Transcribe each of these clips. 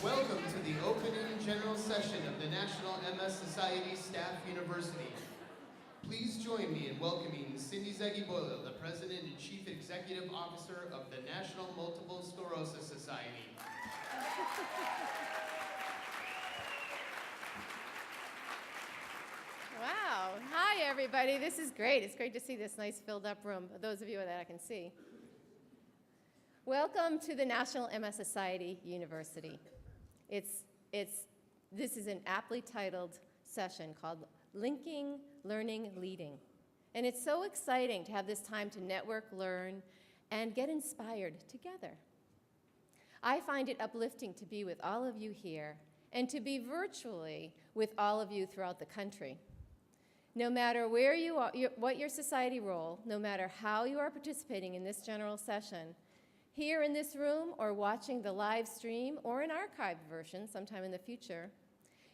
Welcome to the opening general session of the National MS Society Staff University. Please join me in welcoming Cindy Zagiboilo, the President and Chief Executive Officer of the National Multiple Sclerosis Society. Wow. Hi, everybody. This is great. It's great to see this nice filled up room, those of you that I can see. Welcome to the National MS Society University. This is an aptly titled session called Linking, Learning, Leading. And it's so exciting to have this time to network, learn, and get inspired together. I find it uplifting to be with all of you here and to be virtually with all of you throughout the country. No matter where you are, what your society role, no matter how you are participating in this general session, here in this room or watching the live stream or an archived version sometime in the future,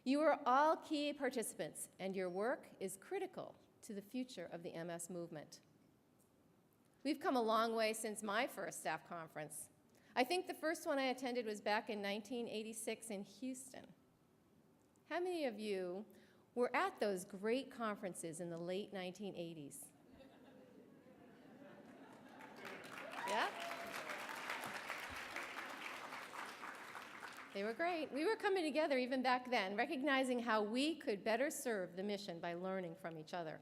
you are all key participants and your work is critical to the future of the MS movement. We've come a long way since my first staff conference. I think the first one I attended was back in 1986 in Houston. How many of you were at those great conferences in the late 1980s? Yeah? They were great. We were coming together even back then, recognizing how we could better serve the mission by learning from each other.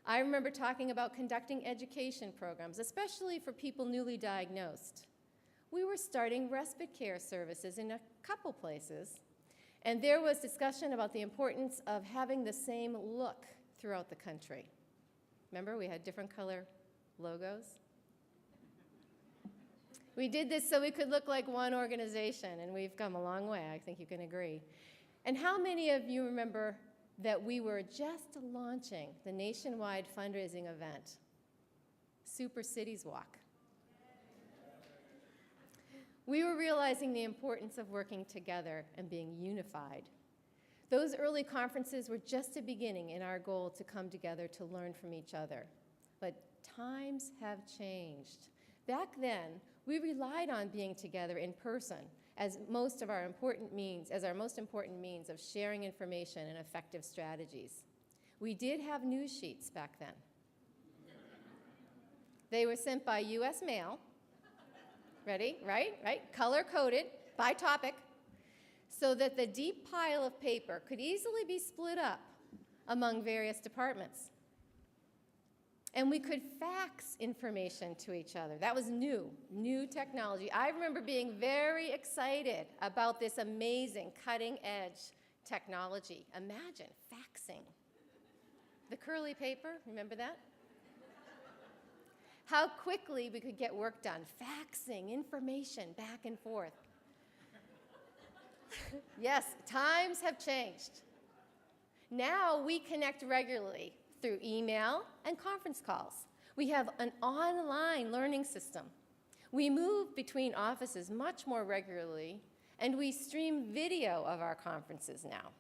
I remember talking about conducting education programs, especially for people newly diagnosed. We were starting respite care services in a couple places, and there was discussion about the importance of having the same look throughout the country. Remember, we had different color logos? We did this so we could look like one organization, and we've come a long way. I think you can agree. And how many of you remember that we were just launching the nationwide fundraising event, Super Cities Walk? We were realizing the importance of working together and being unified. Those early conferences were just a beginning in our goal to come together to learn from each other. But times have changed. Back then, we relied on being together in person as our most important means of sharing information and effective strategies. We did have news sheets back then. They were sent by U.S. mail. Ready? Right? Color-coded by topic, so that the deep pile of paper could easily be split up among various departments. And we could fax information to each other. That was new technology. I remember being very excited about this amazing cutting-edge technology. Imagine faxing. The curly paper, remember that? How quickly we could get work done, faxing information back and forth. Yes, times have changed. Now we connect regularly through email and conference calls. We have an online learning system. We move between offices much more regularly, and we stream video of our conferences now.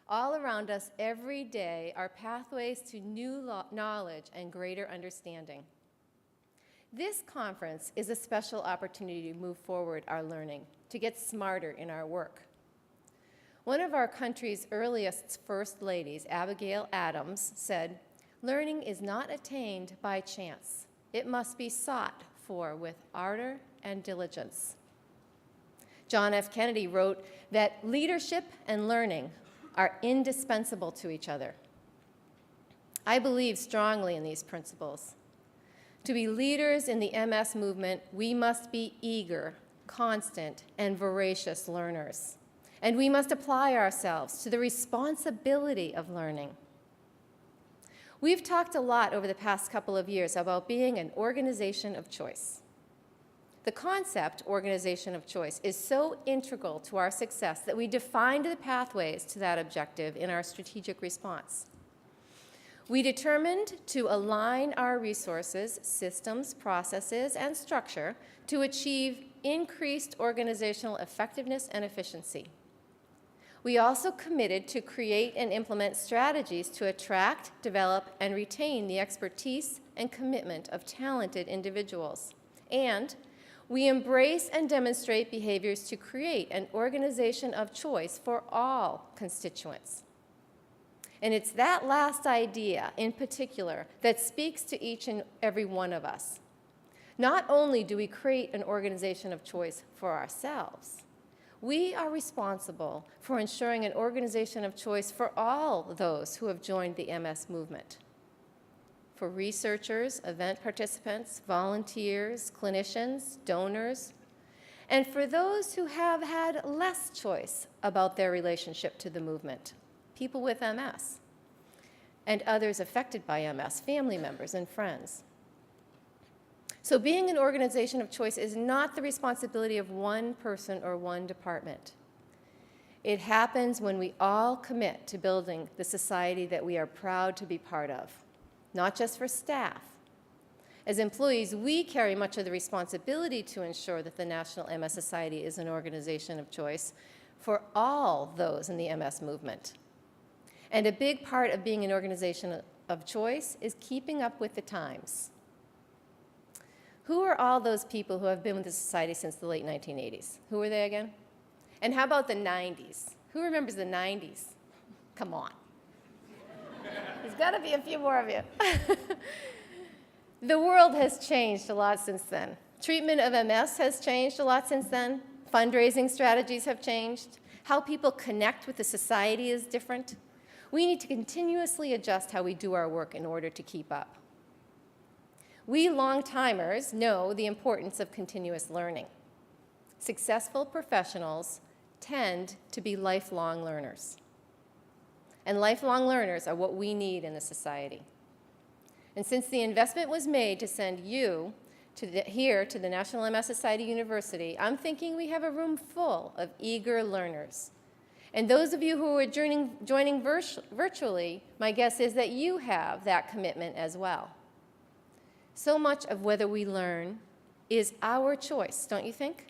All around us every day are pathways to new knowledge and greater understanding. This conference is a special opportunity to move forward our learning, to get smarter in our work. One of our country's earliest first ladies, Abigail Adams, said, "Learning is not attained by chance. It must be sought for with ardor and diligence." John F. Kennedy wrote that leadership and learning are indispensable to each other. I believe strongly in these principles. To be leaders in the MS movement, we must be eager, constant, and voracious learners. And we must apply ourselves to the responsibility of learning. We've talked a lot over the past couple of years about being an organization of choice. The concept, organization of choice, is so integral to our success that we defined the pathways to that objective in our strategic response. We determined to align our resources, systems, processes, and structure to achieve increased organizational effectiveness and efficiency. We also committed to create and implement strategies to attract, develop, and retain the expertise and commitment of talented individuals. And We embrace and demonstrate behaviors to create an organization of choice for all constituents. And it's that last idea in particular that speaks to each and every one of us. Not only do we create an organization of choice for ourselves, we are responsible for ensuring an organization of choice for all those who have joined the MS movement. For researchers, event participants, volunteers, clinicians, donors, and for those who have had less choice about their relationship to the movement, people with MS, and others affected by MS, family members and friends. So being an organization of choice is not the responsibility of one person or one department. It happens when we all commit to building the society that we are proud to be part of, not just for staff. As employees, we carry much of the responsibility to ensure that the National MS Society is an organization of choice for all those in the MS movement. And a big part of being an organization of choice is keeping up with the times. Who are all those people who have been with the society since the late 1980s? Who were they again? And how about the 90s? Who remembers the 90s? Come on. There's got to be a few more of you. The world has changed a lot since then. Treatment of MS has changed a lot since then. Fundraising strategies have changed. How people connect with the society is different. We need to continuously adjust how we do our work in order to keep up. We long-timers know the importance of continuous learning. Successful professionals tend to be lifelong learners. And lifelong learners are what we need in the society. And since the investment was made to send you here to the National MS Society University, I'm thinking we have a room full of eager learners. And those of you who are joining virtually, my guess is that you have that commitment as well. So much of whether we learn is our choice, don't you think?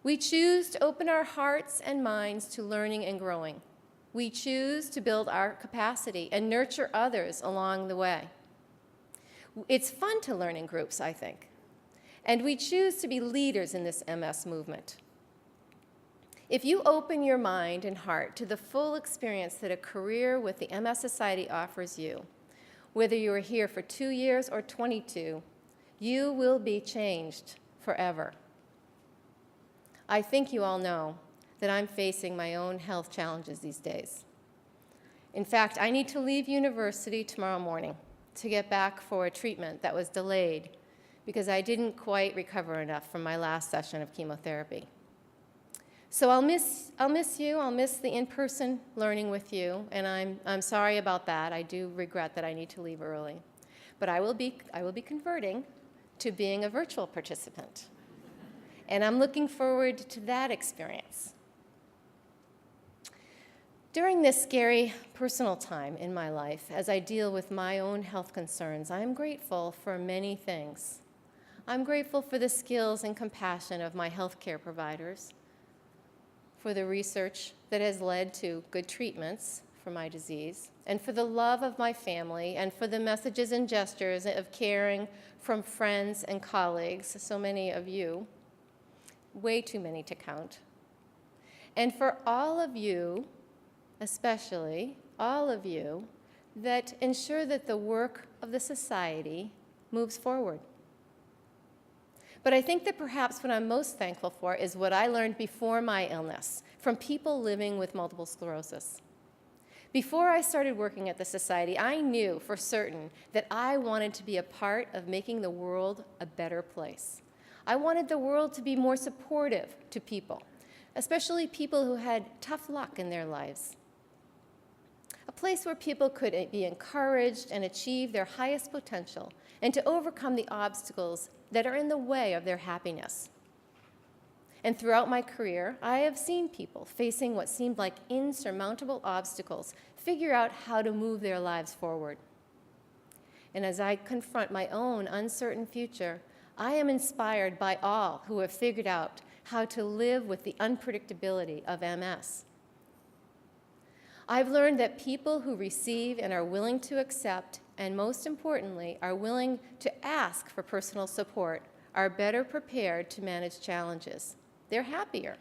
We choose to open our hearts and minds to learning and growing. We choose to build our capacity and nurture others along the way. It's fun to learn in groups, I think. And we choose to be leaders in this MS movement. If you open your mind and heart to the full experience that a career with the MS Society offers you, whether you are here for 2 years or 22, you will be changed forever. I think you all know that I'm facing my own health challenges these days. In fact, I need to leave university tomorrow morning to get back for a treatment that was delayed because I didn't quite recover enough from my last session of chemotherapy. So I'll miss you, I'll miss the in-person learning with you, and I'm sorry about that. I do regret that I need to leave early. But I will be converting to being a virtual participant. And I'm looking forward to that experience. During this scary personal time in my life, as I deal with my own health concerns, I am grateful for many things. I'm grateful for the skills and compassion of my healthcare providers, for the research that has led to good treatments for my disease, and for the love of my family, and for the messages and gestures of caring from friends and colleagues, so many of you, way too many to count. And for all of you, especially all of you, that ensure that the work of the society moves forward. But I think that perhaps what I'm most thankful for is what I learned before my illness from people living with multiple sclerosis. Before I started working at the Society, I knew for certain that I wanted to be a part of making the world a better place. I wanted the world to be more supportive to people, especially people who had tough luck in their lives. A place where people could be encouraged and achieve their highest potential and to overcome the obstacles that are in the way of their happiness. And throughout my career, I have seen people facing what seemed like insurmountable obstacles figure out how to move their lives forward. And as I confront my own uncertain future, I am inspired by all who have figured out how to live with the unpredictability of MS. I've learned that people who receive and are willing to accept, and most importantly, are willing to ask for personal support, are better prepared to manage challenges. They're happier.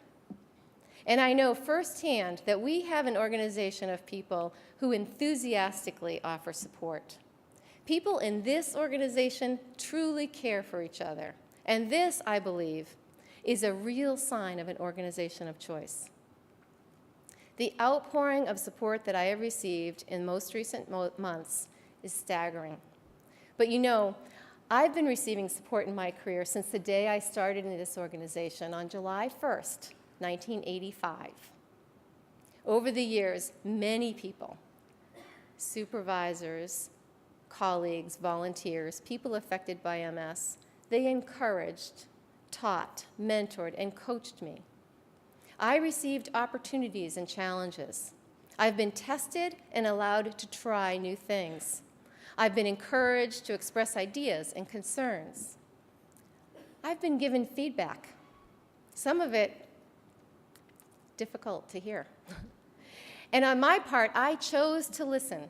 And I know firsthand that we have an organization of people who enthusiastically offer support. People in this organization truly care for each other. And this, I believe, is a real sign of an organization of choice. The outpouring of support that I have received in most recent months is staggering. But you know, I've been receiving support in my career since the day I started in this organization on July 1st, 1985. Over the years, many people, supervisors, colleagues, volunteers, people affected by MS, they encouraged, taught, mentored, and coached me. I received opportunities and challenges. I've been tested and allowed to try new things. I've been encouraged to express ideas and concerns. I've been given feedback, some of it difficult to hear. And on my part, I chose to listen,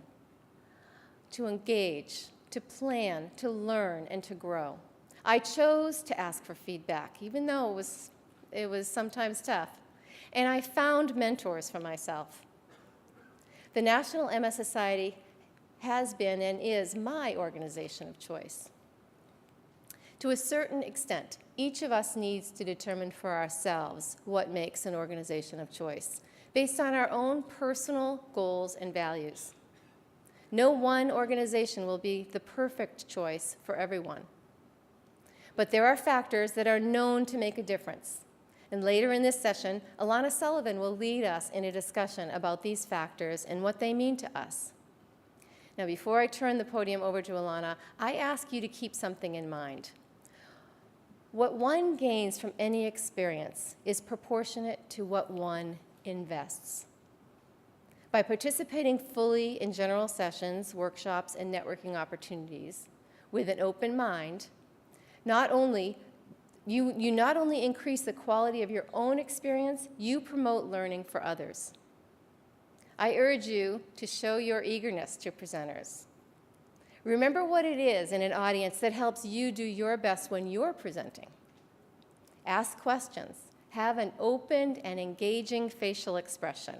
to engage, to plan, to learn, and to grow. I chose to ask for feedback, even though it was sometimes tough. And I found mentors for myself. The National MS Society has been and is my organization of choice. To a certain extent, each of us needs to determine for ourselves what makes an organization of choice, based on our own personal goals and values. No one organization will be the perfect choice for everyone. But there are factors that are known to make a difference. And later in this session, Alana Sullivan will lead us in a discussion about these factors and what they mean to us. Now, before I turn the podium over to Alana, I ask you to keep something in mind. What one gains from any experience is proportionate to what one invests. By participating fully in general sessions, workshops, and networking opportunities with an open mind, you not only increase the quality of your own experience, you promote learning for others. I urge you to show your eagerness to presenters. Remember what it is in an audience that helps you do your best when you're presenting. Ask questions. Have an open and engaging facial expression.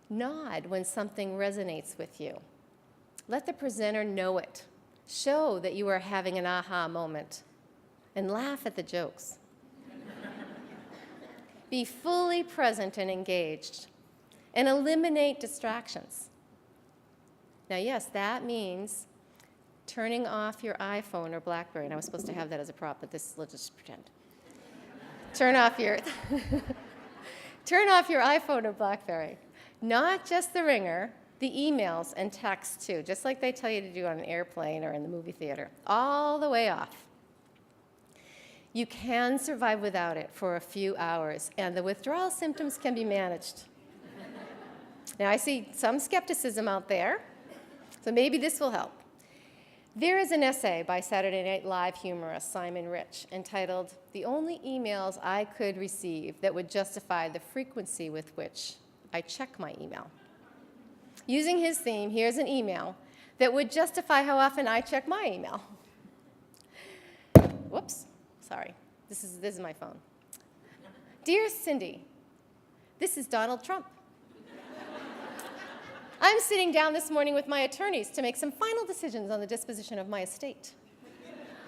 Nod when something resonates with you. Let the presenter know it. Show that you are having an aha moment. And laugh at the jokes. Be fully present and engaged. And eliminate distractions. Now, yes, that means turning off your iPhone or BlackBerry. And I was supposed to have that as a prop, but let's just pretend. Turn off your iPhone or BlackBerry. Not just the ringer, the emails and texts too, just like they tell you to do on an airplane or in the movie theater, all the way off. You can survive without it for a few hours, and the withdrawal symptoms can be managed. Now, I see some skepticism out there, so maybe this will help. There is an essay by Saturday Night Live humorist Simon Rich entitled, "The Only Emails I Could Receive That Would Justify the Frequency with Which I Check My Email." Using his theme, here's an email that would justify how often I check my email. Whoops, sorry, this is my phone. Dear Cindy, this is Donald Trump. I'm sitting down this morning with my attorneys to make some final decisions on the disposition of my estate.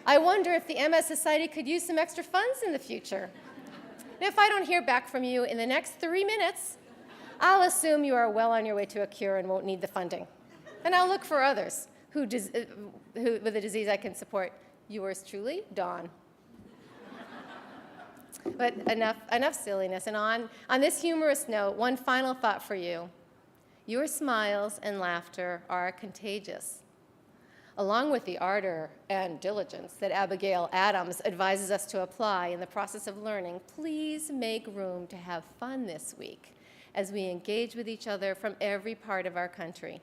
I wonder if the MS Society could use some extra funds in the future. And if I don't hear back from you in the next 3 minutes, I'll assume you are well on your way to a cure and won't need the funding. And I'll look for others who with a disease I can support. Yours truly, Dawn. But enough silliness. And on this humorous note, one final thought for you. Your smiles and laughter are contagious. Along with the ardor and diligence that Abigail Adams advises us to apply in the process of learning, please make room to have fun this week as we engage with each other from every part of our country.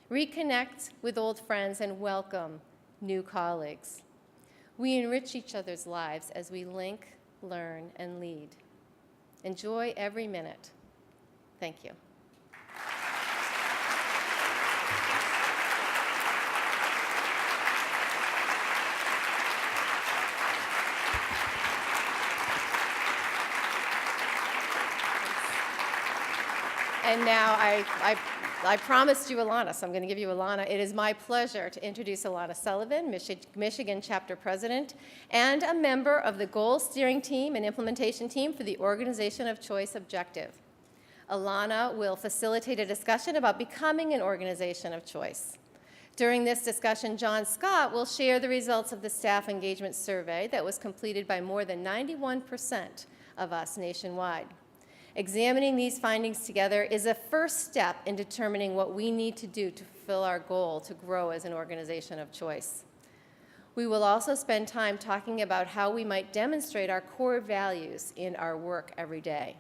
Reconnect with old friends and welcome new colleagues. We enrich each other's lives as we link, learn, and lead. Enjoy every minute. Thank you. And now I promised you Alana, so I'm going to give you Alana. It is my pleasure to introduce Alana Sullivan, Michigan Chapter President, and a member of the Goal Steering Team and Implementation Team for the Organization of Choice Objective. Alana will facilitate a discussion about becoming an organization of choice. During this discussion, John Scott will share the results of the staff engagement survey that was completed by more than 91% of us nationwide. Examining these findings together is a first step in determining what we need to do to fulfill our goal to grow as an organization of choice. We will also spend time talking about how we might demonstrate our core values in our work every day.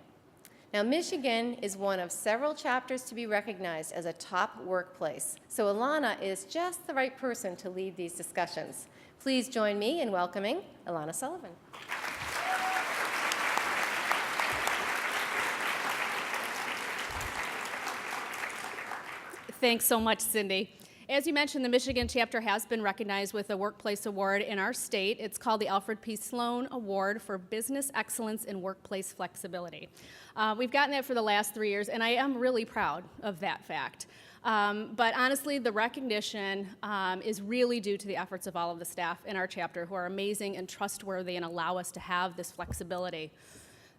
Now, Michigan is one of several chapters to be recognized as a top workplace, so Alana is just the right person to lead these discussions. Please join me in welcoming Alana Sullivan. Thanks so much, Cindy. As you mentioned, the Michigan chapter has been recognized with a workplace award in our state. It's called the Alfred P. Sloan Award for Business Excellence in Workplace Flexibility. We've gotten that for the last 3 years, and I am really proud of that fact. But honestly, the recognition is really due to the efforts of all of the staff in our chapter who are amazing and trustworthy and allow us to have this flexibility.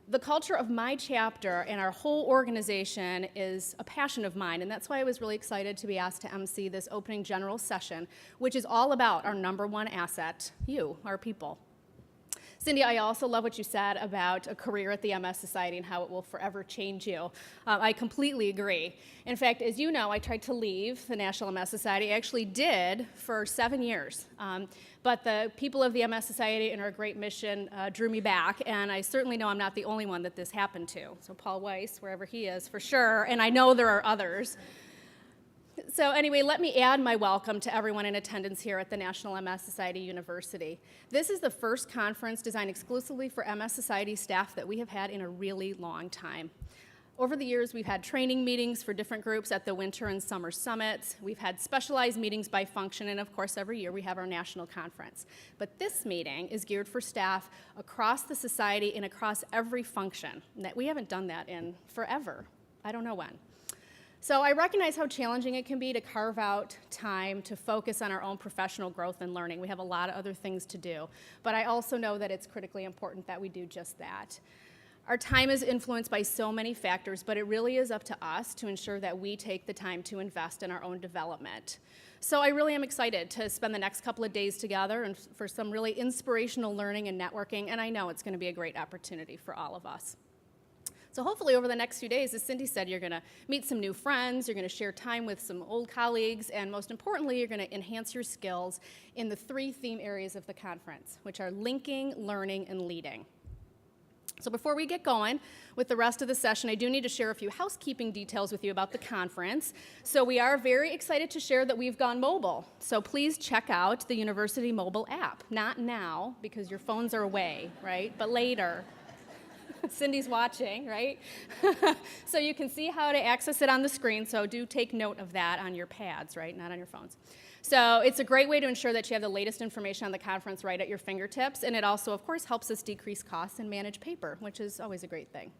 The culture of my chapter and our whole organization is a passion of mine, and that's why I was really excited to be asked to MC this opening general session, which is all about our number one asset, you, our people. Cindy, I also love what you said about a career at the MS Society and how it will forever change you. I completely agree. In fact, as you know, I tried to leave the National MS Society. I actually did for 7 years. But the people of the MS Society and our great mission drew me back, and I certainly know I'm not the only one that this happened to. So Paul Weiss, wherever he is, for sure, and I know there are others. So anyway, let me add my welcome to everyone in attendance here at the National MS Society University. This is the first conference designed exclusively for MS Society staff that we have had in a really long time. Over the years, we've had training meetings for different groups at the winter and summer summits. We've had specialized meetings by function, and of course, every year we have our national conference. But this meeting is geared for staff across the society and across every function. We haven't done that in forever. I don't know when. So I recognize how challenging it can be to carve out time to focus on our own professional growth and learning. We have a lot of other things to do, but I also know that it's critically important that we do just that. Our time is influenced by so many factors, but it really is up to us to ensure that we take the time to invest in our own development. So I really am excited to spend the next couple of days together and for some really inspirational learning and networking, and I know it's going to be a great opportunity for all of us. So hopefully over the next few days, as Cindy said, you're going to meet some new friends, you're going to share time with some old colleagues, and most importantly, you're going to enhance your skills in the 3 theme areas of the conference, which are linking, learning, and leading. So before we get going with the rest of the session, I do need to share a few housekeeping details with you about the conference. So we are very excited to share that we've gone mobile. So please check out the university mobile app. Not now, because your phones are away, right? But later. Cindy's watching, right? So you can see how to access it on the screen, so do take note of that on your pads, right? Not on your phones. So it's a great way to ensure that you have the latest information on the conference right at your fingertips, and it also, of course, helps us decrease costs and manage paper, which is always a great thing.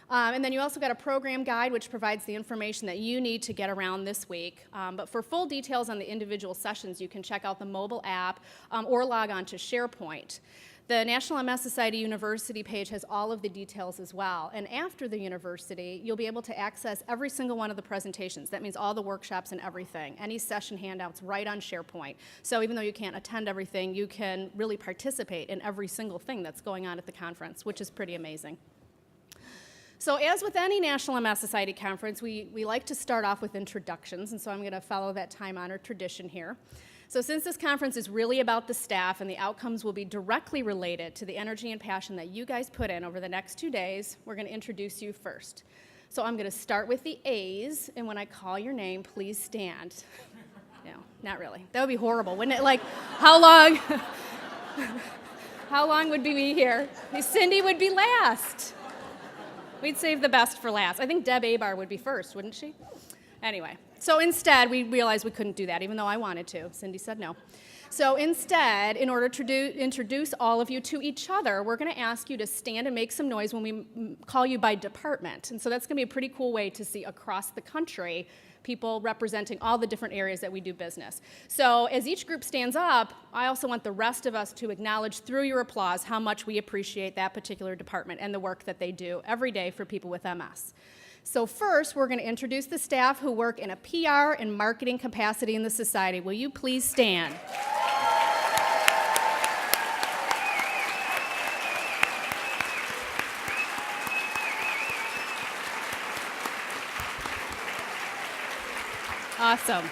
And then you also got a program guide, which provides the information that you need to get around this week. But for full details on the individual sessions, you can check out the mobile app or log on to SharePoint. The National MS Society University page has all of the details as well. And after the university, you'll be able to access every single one of the presentations. That means all the workshops and everything, any session handouts right on SharePoint. So even though you can't attend everything, you can really participate in every single thing that's going on at the conference, which is pretty amazing. So as with any National MS Society conference, we like to start off with introductions, and so I'm going to follow that time-honored tradition here. So since this conference is really about the staff and the outcomes will be directly related to the energy and passion that you guys put in over the next 2 days, we're going to introduce you first. So I'm going to start with the A's, and when I call your name, please stand. No, not really. That would be horrible, wouldn't it? Like, how long would be me here? Cindy would be last. We'd save the best for last. I think Deb Abar would be first, wouldn't she? Anyway. So instead, we realized we couldn't do that, even though I wanted to. Cindy said no. So instead, in order to introduce all of you to each other, we're going to ask you to stand and make some noise when we call you by department. And so that's going to be a pretty cool way to see across the country people representing all the different areas that we do business. So as each group stands up, I also want the rest of us to acknowledge through your applause how much we appreciate that particular department and the work that they do every day for people with MS. So first, we're going to introduce the staff who work in a PR and marketing capacity in the society. Will you please stand? Awesome.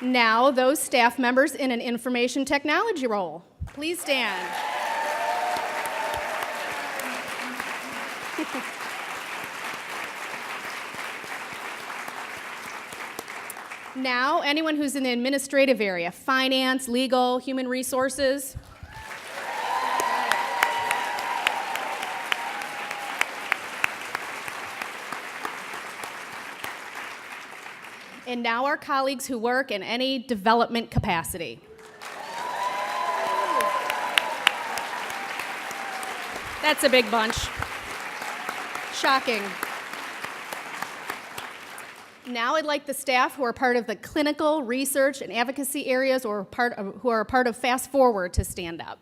Now, those staff members in an information technology role, please stand. Now, anyone who's in the administrative area, finance, legal, human resources. And now our colleagues who work in any development capacity. That's a big bunch. Shocking. Now I'd like the staff who are part of the clinical, research, and advocacy areas or who are a part of Fast Forward to stand up.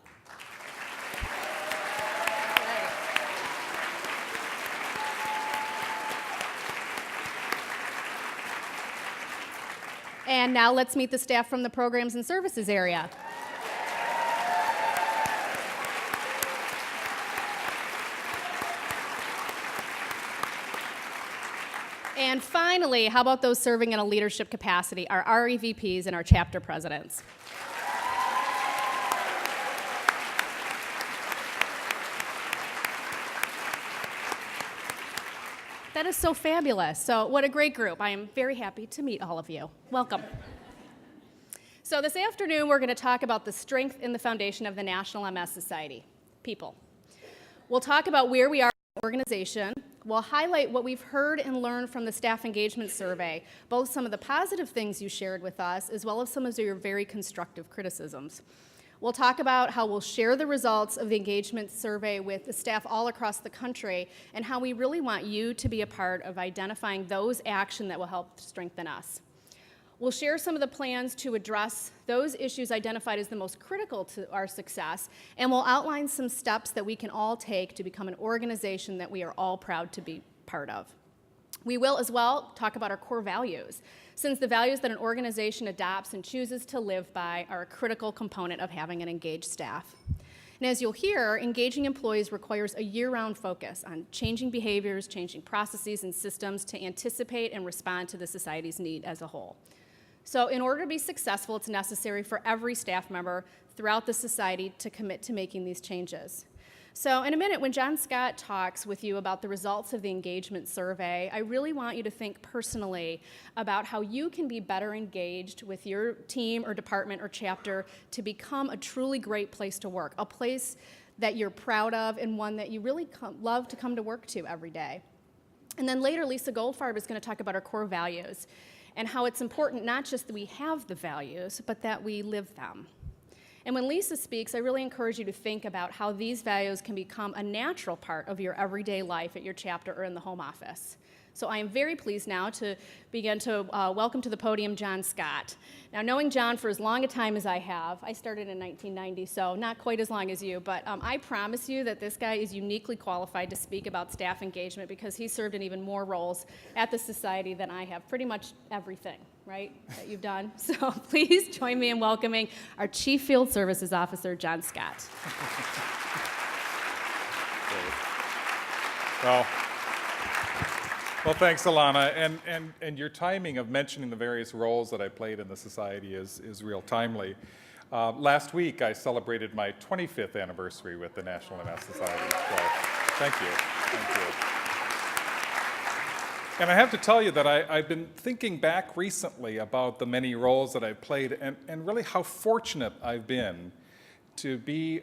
And now let's meet the staff from the programs and services area. And finally, how about those serving in a leadership capacity, our REVPs and our chapter presidents? That is so fabulous. So what a great group. I am very happy to meet all of you. Welcome. So this afternoon, we're going to talk about the strength in the foundation of the National MS Society, people. We'll talk about where we are as an organization. We'll highlight what we've heard and learned from the staff engagement survey, both some of the positive things you shared with us, as well as some of your very constructive criticisms. We'll talk about how we'll share the results of the engagement survey with the staff all across the country and how we really want you to be a part of identifying those actions that will help strengthen us. We'll share some of the plans to address those issues identified as the most critical to our success, and we'll outline some steps that we can all take to become an organization that we are all proud to be part of. We will as well talk about our core values, since the values that an organization adopts and chooses to live by are a critical component of having an engaged staff. And as you'll hear, engaging employees requires a year-round focus on changing behaviors, changing processes and systems to anticipate and respond to the society's need as a whole. So in order to be successful, it's necessary for every staff member throughout the society to commit to making these changes. So in a minute, when John Scott talks with you about the results of the engagement survey, I really want you to think personally about how you can be better engaged with your team or department or chapter to become a truly great place to work, a place that you're proud of and one that you really love to come to work to every day. And then later, Lisa Goldfarb is going to talk about our core values and how it's important not just that we have the values, but that we live them. And when Lisa speaks, I really encourage you to think about how these values can become a natural part of your everyday life at your chapter or in the home office. So I am very pleased now to begin to welcome to the podium John Scott. Now, knowing John for as long a time as I have, I started in 1990, so not quite as long as you, but I promise you that this guy is uniquely qualified to speak about staff engagement because he served in even more roles at the society than I have, pretty much everything, right, that you've done. So please join me in welcoming our Chief Field Services Officer, John Scott. Well, thanks, Alana, and your timing of mentioning the various roles that I played in the society is real timely. Last week, I celebrated my 25th anniversary with the National MS Society, so thank you. And I have to tell you that I've been thinking back recently about the many roles that I've played and really how fortunate I've been to be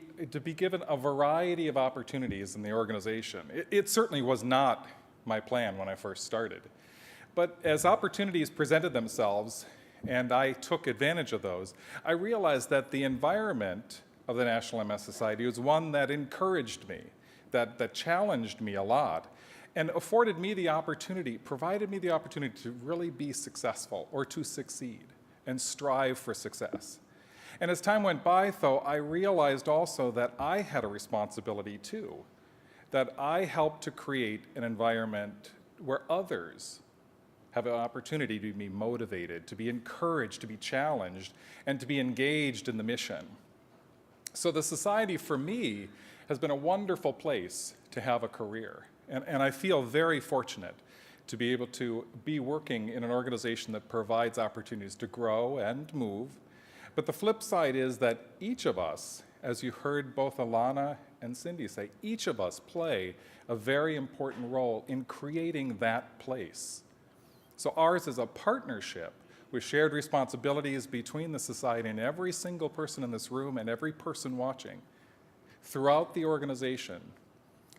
given a variety of opportunities in the organization. It certainly was not my plan when I first started. But as opportunities presented themselves and I took advantage of those, I realized that the environment of the National MS Society was one that encouraged me, that challenged me a lot, and afforded me the opportunity, provided me the opportunity to really be successful or to succeed and strive for success. And as time went by, though, I realized also that I had a responsibility too, that I helped to create an environment where others have an opportunity to be motivated, to be encouraged, to be challenged, and to be engaged in the mission. So the Society, for me, has been a wonderful place to have a career. And I feel very fortunate to be able to be working in an organization that provides opportunities to grow and move. But the flip side is that each of us, as you heard both Alana and Cindy say, each of us play a very important role in creating that place. So ours is a partnership with shared responsibilities between the Society and every single person in this room and every person watching throughout the organization.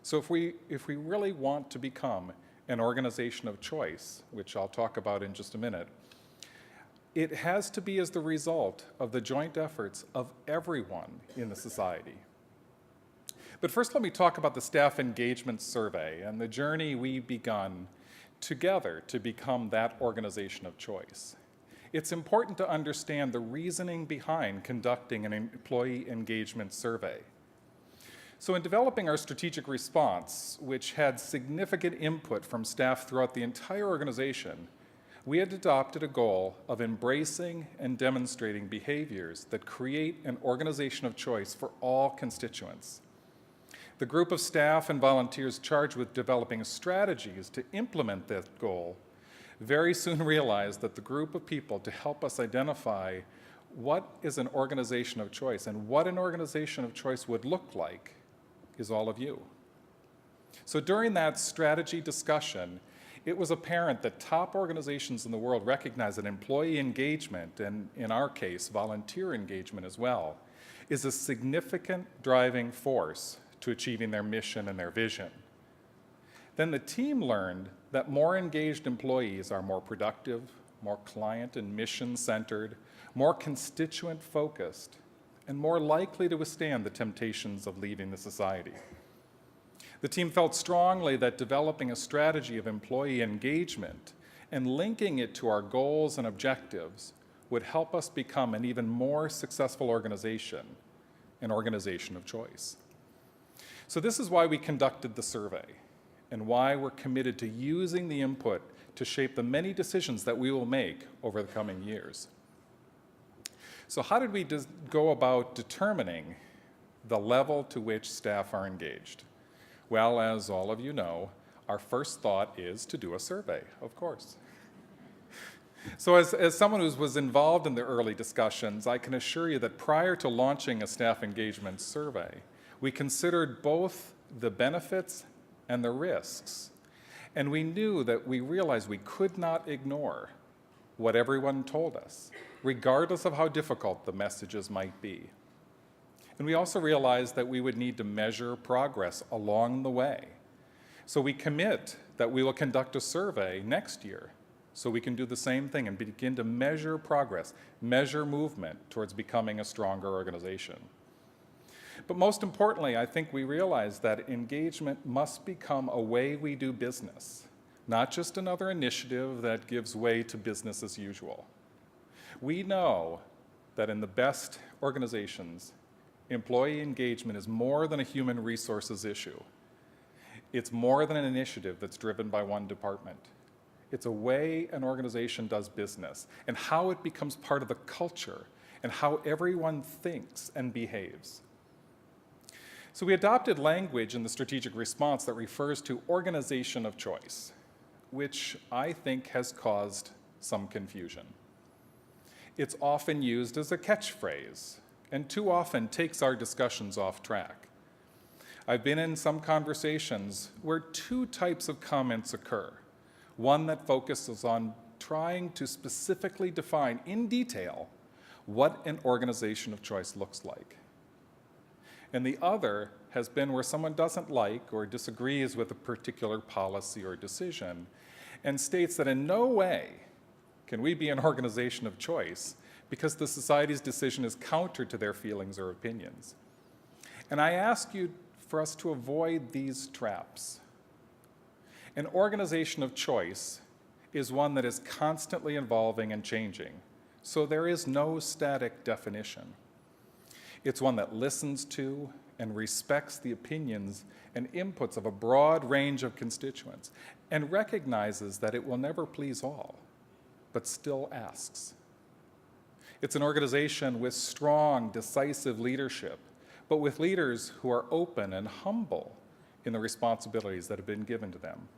So if we really want to become an organization of choice, which I'll talk about in just a minute, it has to be as the result of the joint efforts of everyone in the Society. But first, let me talk about the Staff Engagement Survey and the journey we've begun together to become that organization of choice. It's important to understand the reasoning behind conducting an employee engagement survey. So in developing our strategic response, which had significant input from staff throughout the entire organization, we had adopted a goal of embracing and demonstrating behaviors that create an organization of choice for all constituents. The group of staff and volunteers charged with developing strategies to implement that goal very soon realized that the group of people to help us identify what is an organization of choice and what an organization of choice would look like is all of you. So during that strategy discussion, it was apparent that top organizations in the world recognize that employee engagement, and in our case, volunteer engagement as well, is a significant driving force to achieving their mission and their vision. Then the team learned that more engaged employees are more productive, more client and mission-centered, more constituent-focused, and more likely to withstand the temptations of leaving the Society. The team felt strongly that developing a strategy of employee engagement and linking it to our goals and objectives would help us become an even more successful organization, an organization of choice. So this is why we conducted the survey and why we're committed to using the input to shape the many decisions that we will make over the coming years. So how did we go about determining the level to which staff are engaged? Well, as all of you know, our first thought is to do a survey, of course. So as someone who was involved in the early discussions, I can assure you that prior to launching a staff engagement survey, we considered both the benefits and the risks. And we realized we could not ignore what everyone told us, regardless of how difficult the messages might be. And we also realized that we would need to measure progress along the way. So we commit that we will conduct a survey next year so we can do the same thing and begin to measure progress, measure movement towards becoming a stronger organization. But most importantly, I think we realize that engagement must become a way we do business, not just another initiative that gives way to business as usual. We know that in the best organizations, employee engagement is more than a human resources issue. It's more than an initiative that's driven by one department. It's a way an organization does business and how it becomes part of the culture and how everyone thinks and behaves. So we adopted language in the strategic response that refers to organization of choice, which I think has caused some confusion. It's often used as a catchphrase and too often takes our discussions off track. I've been in some conversations where two types of comments occur. One that focuses on trying to specifically define in detail what an organization of choice looks like. And the other has been where someone doesn't like or disagrees with a particular policy or decision and states that in no way can we be an organization of choice because the society's decision is counter to their feelings or opinions? And I ask you for us to avoid these traps. An organization of choice is one that is constantly evolving and changing, so there is no static definition. It's one that listens to and respects the opinions and inputs of a broad range of constituents and recognizes that it will never please all, but still asks. It's an organization with strong, decisive leadership, but with leaders who are open and humble in the responsibilities that have been given to them.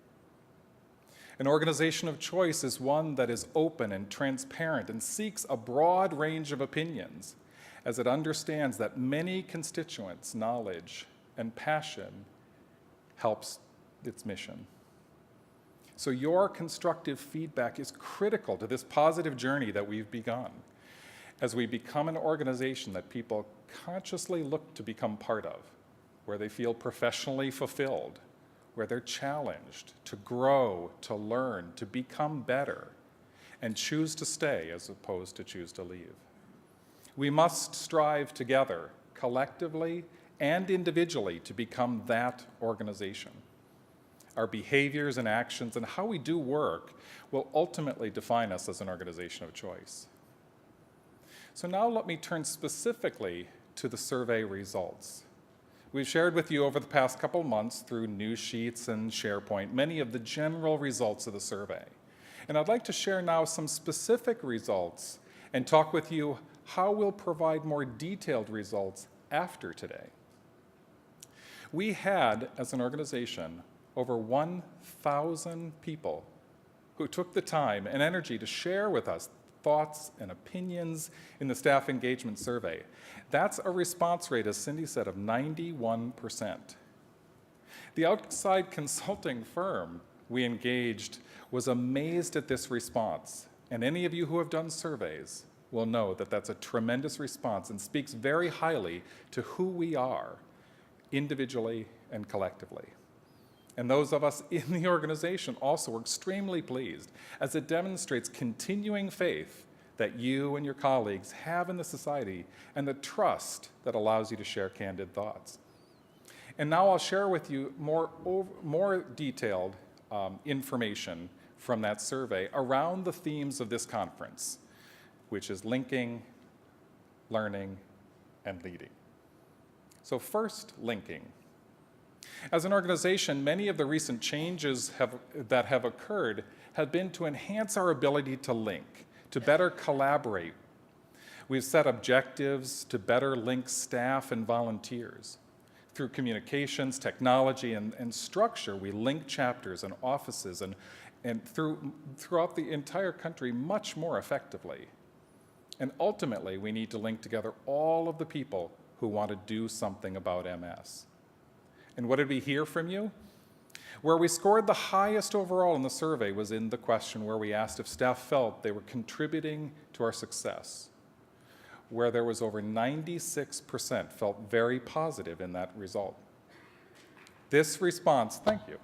An organization of choice is one that is open and transparent and seeks a broad range of opinions as it understands that many constituents' knowledge and passion helps its mission. So your constructive feedback is critical to this positive journey that we've begun as we become an organization that people consciously look to become part of, where they feel professionally fulfilled, where they're challenged to grow, to learn, to become better, and choose to stay as opposed to choose to leave. We must strive together, collectively and individually, to become that organization. Our behaviors and actions and how we do work will ultimately define us as an organization of choice. So now let me turn specifically to the survey results. We've shared with you over the past couple months through news sheets and SharePoint many of the general results of the survey. And I'd like to share now some specific results and talk with you how we'll provide more detailed results after today. We had, as an organization, over 1,000 people who took the time and energy to share with us thoughts and opinions in the staff engagement survey. That's a response rate, as Cindy said, of 91%. The outside consulting firm we engaged was amazed at this response, and any of you who have done surveys will know that that's a tremendous response and speaks very highly to who we are, individually and collectively. And those of us in the organization also were extremely pleased, as it demonstrates continuing faith that you and your colleagues have in the society and the trust that allows you to share candid thoughts. And now I'll share with you more detailed information from that survey around the themes of this conference, which is linking, learning, and leading. So first, linking. As an organization, many of the recent changes that have occurred have been to enhance our ability to link, to better collaborate. We've set objectives to better link staff and volunteers. Through communications, technology, and structure, we link chapters and offices and throughout the entire country much more effectively. And ultimately, we need to link together all of the people who want to do something about MS. And what did we hear from you? Where we scored the highest overall in the survey was in the question where we asked if staff felt they were contributing to our success, where there was over 96% felt very positive in that result. This response, thank you.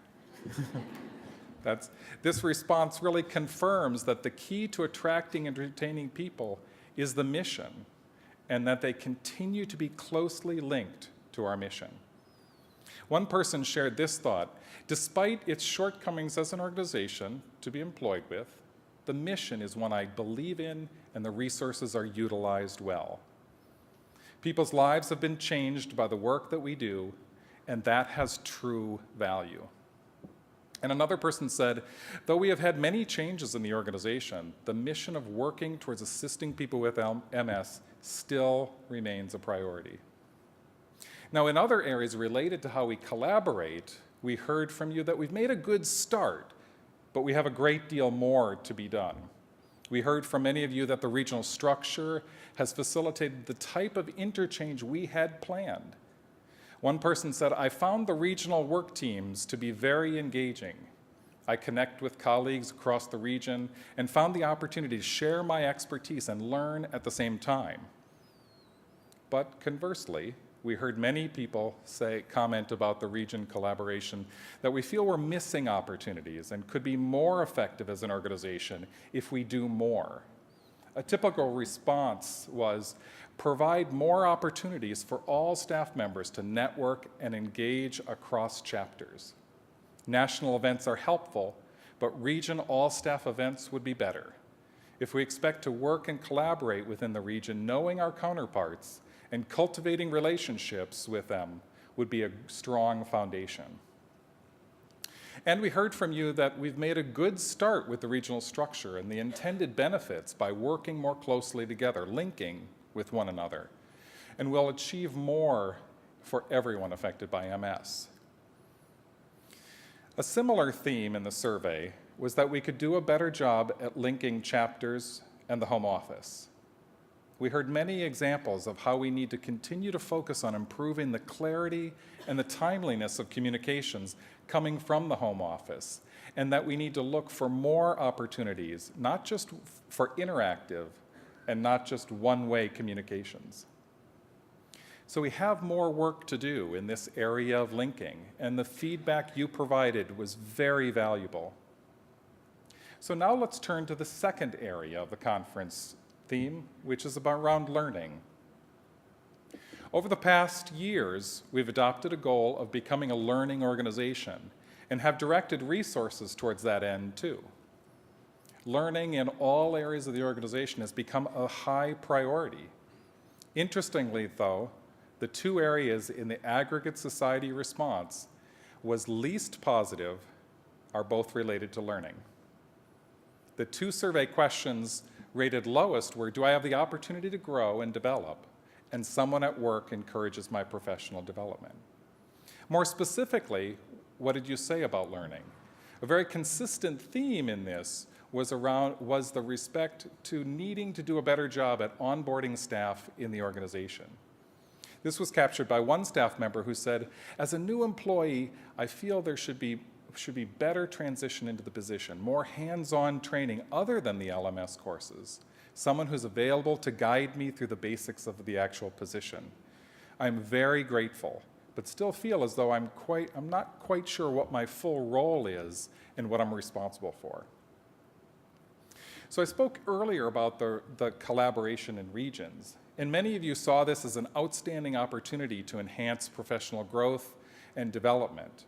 This response really confirms that the key to attracting and retaining people is the mission, and that they continue to be closely linked to our mission. One person shared this thought: despite its shortcomings as an organization to be employed with, the mission is one I believe in and the resources are utilized well. People's lives have been changed by the work that we do, and that has true value. And another person said, though we have had many changes in the organization, the mission of working towards assisting people with MS still remains a priority. Now, in other areas related to how we collaborate, we heard from you that we've made a good start, but we have a great deal more to be done. We heard from many of you that the regional structure has facilitated the type of interchange we had planned. One person said, I found the regional work teams to be very engaging. I connect with colleagues across the region and found the opportunity to share my expertise and learn at the same time. But conversely, we heard many people comment about the region collaboration, that we feel we're missing opportunities and could be more effective as an organization if we do more. A typical response was provide more opportunities for all staff members to network and engage across chapters. National events are helpful, but region all-staff events would be better. If we expect to work and collaborate within the region, knowing our counterparts and cultivating relationships with them would be a strong foundation. And we heard from you that we've made a good start with the regional structure and the intended benefits by working more closely together, linking with one another. And we'll achieve more for everyone affected by MS. A similar theme in the survey was that we could do a better job at linking chapters and the home office. We heard many examples of how we need to continue to focus on improving the clarity and the timeliness of communications coming from the home office, and that we need to look for more opportunities, not just for interactive and not just one-way communications. So we have more work to do in this area of linking, and the feedback you provided was very valuable. So now let's turn to the second area of the conference theme, which is around learning. Over the past years, we've adopted a goal of becoming a learning organization and have directed resources towards that end too. Learning in all areas of the organization has become a high priority. Interestingly, though, the two areas in the aggregate society response was least positive are both related to learning. The two survey questions rated lowest were, do I have the opportunity to grow and develop? And someone at work encourages my professional development. More specifically, what did you say about learning? A very consistent theme in this was the respect to needing to do a better job at onboarding staff in the organization. This was captured by one staff member who said, as a new employee, I feel there should be better transition into the position, more hands-on training other than the LMS courses, someone who's available to guide me through the basics of the actual position. I'm very grateful, but still feel as though I'm not quite sure what my full role is and what I'm responsible for. So I spoke earlier about the collaboration in regions, and many of you saw this as an outstanding opportunity to enhance professional growth and development.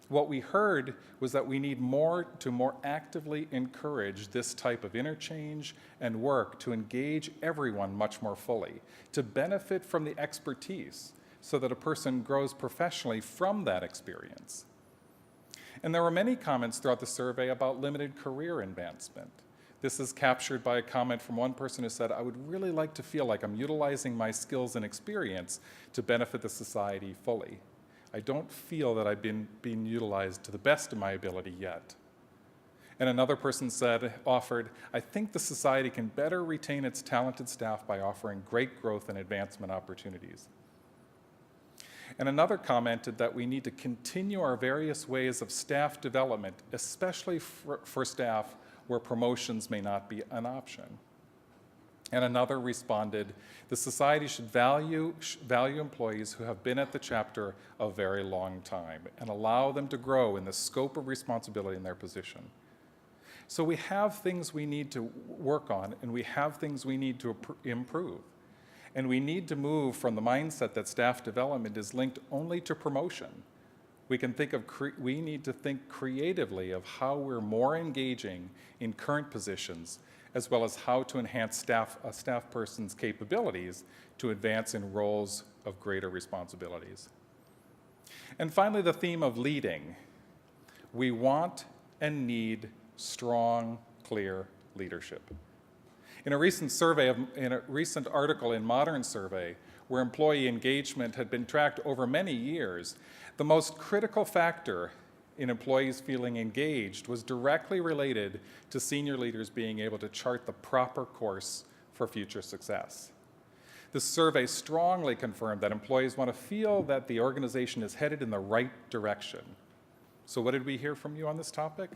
What we heard was that we need to more actively encourage this type of interchange and work to engage everyone much more fully, to benefit from the expertise so that a person grows professionally from that experience. And there were many comments throughout the survey about limited career advancement. This is captured by a comment from one person who said, I would really like to feel like I'm utilizing my skills and experience to benefit the society fully. I don't feel that I've been being utilized to the best of my ability yet. And another person offered, I think the society can better retain its talented staff by offering great growth and advancement opportunities. And another commented that we need to continue our various ways of staff development, especially for staff where promotions may not be an option. And another responded, the society should value employees who have been at the chapter a very long time and allow them to grow in the scope of responsibility in their position. So we have things we need to work on, and we have things we need to improve. And we need to move from the mindset that staff development is linked only to promotion. We need to think creatively of how we're more engaging in current positions, as well as how to enhance a staff person's capabilities to advance in roles of greater responsibilities. And finally, the theme of leading. We want and need strong, clear leadership. In a recent article in Modern Survey, where employee engagement had been tracked over many years, the most critical factor in employees feeling engaged was directly related to senior leaders being able to chart the proper course for future success. The survey strongly confirmed that employees want to feel that the organization is headed in the right direction. So what did we hear from you on this topic?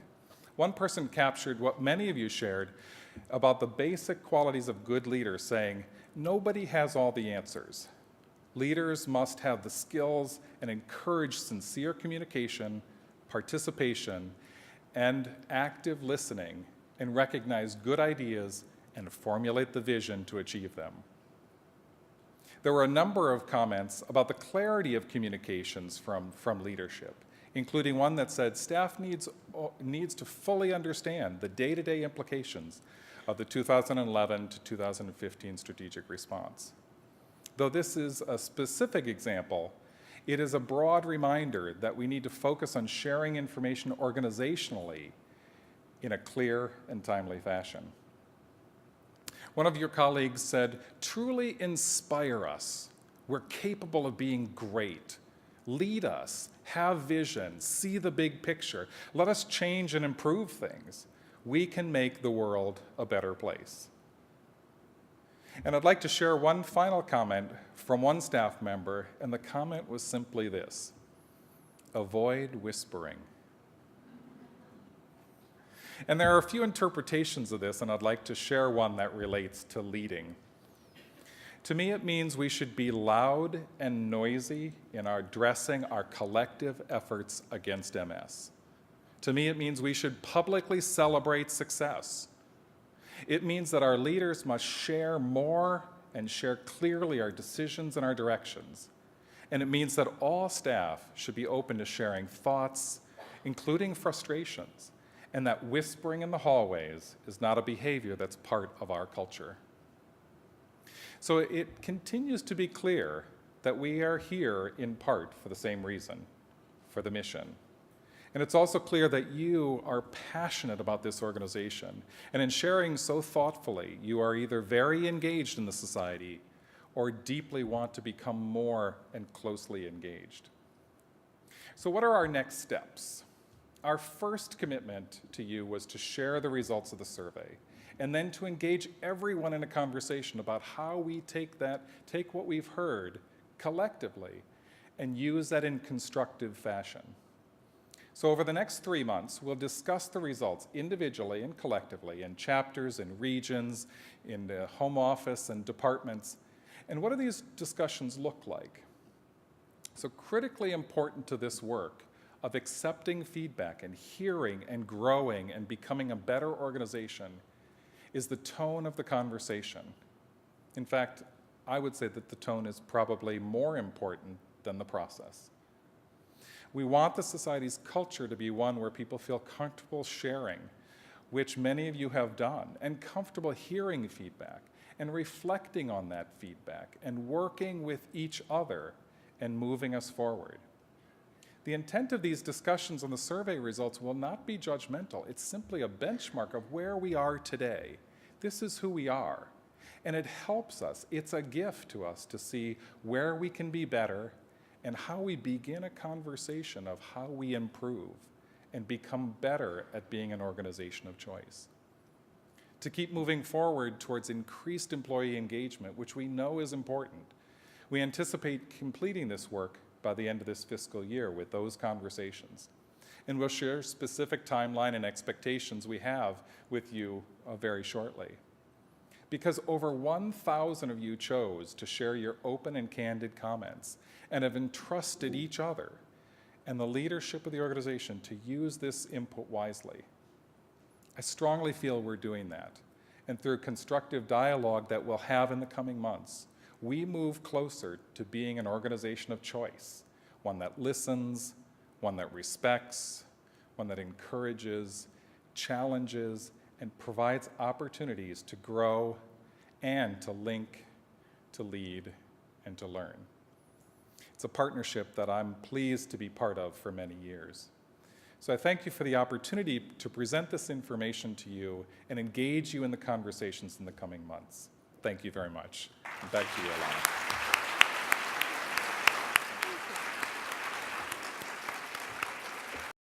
One person captured what many of you shared about the basic qualities of good leaders, saying, nobody has all the answers, Leaders must have the skills and encourage sincere communication, participation, and active listening, and recognize good ideas and formulate the vision to achieve them. There were a number of comments about the clarity of communications from leadership, including one that said staff needs to fully understand the day-to-day implications of the 2011 to 2015 strategic response. Though this is a specific example, it is a broad reminder that we need to focus on sharing information organizationally in a clear and timely fashion. One of your colleagues said, "Truly inspire us. We're capable of being great. Lead us, have vision, see the big picture. Let us change and improve things. We can make the world a better place." And I'd like to share one final comment from one staff member, and the comment was simply this: avoid whispering. And there are a few interpretations of this, and I'd like to share one that relates to leading. To me, it means we should be loud and noisy in our addressing our collective efforts against MS. To me, it means we should publicly celebrate success. It means that our leaders must share more and share clearly our decisions and our directions. And it means that all staff should be open to sharing thoughts, including frustrations, and that whispering in the hallways is not a behavior that's part of our culture. So it continues to be clear that we are here in part for the same reason, for the mission. And it's also clear that you are passionate about this organization. And in sharing so thoughtfully, you are either very engaged in the society or deeply want to become more and closely engaged. So what are our next steps? Our first commitment to you was to share the results of the survey, and then to engage everyone in a conversation about how we take what we've heard collectively and use that in constructive fashion. So over the next 3 months, we'll discuss the results individually and collectively in chapters and regions, in the home office and departments. And what do these discussions look like? So critically important to this work of accepting feedback and hearing and growing and becoming a better organization is the tone of the conversation. In fact, I would say that the tone is probably more important than the process. We want the society's culture to be one where people feel comfortable sharing, which many of you have done, and comfortable hearing feedback and reflecting on that feedback and working with each other and moving us forward. The intent of these discussions on the survey results will not be judgmental. It's simply a benchmark of where we are today. This is who we are. And it helps us, it's a gift to us to see where we can be better and how we begin a conversation of how we improve and become better at being an organization of choice. To keep moving forward towards increased employee engagement, which we know is important, we anticipate completing this work by the end of this fiscal year with those conversations. And we'll share specific timeline and expectations we have with you very shortly. Because over 1,000 of you chose to share your open and candid comments and have entrusted each other and the leadership of the organization to use this input wisely. I strongly feel we're doing that. And through constructive dialogue that we'll have in the coming months, we move closer to being an organization of choice, one that listens, one that respects, one that encourages, challenges, and provides opportunities to grow and to link, to lead, and to learn. It's a partnership that I'm pleased to be part of for many years. So I thank you for the opportunity to present this information to you and engage you in the conversations in the coming months. Thank you very much. And back to you, Alana.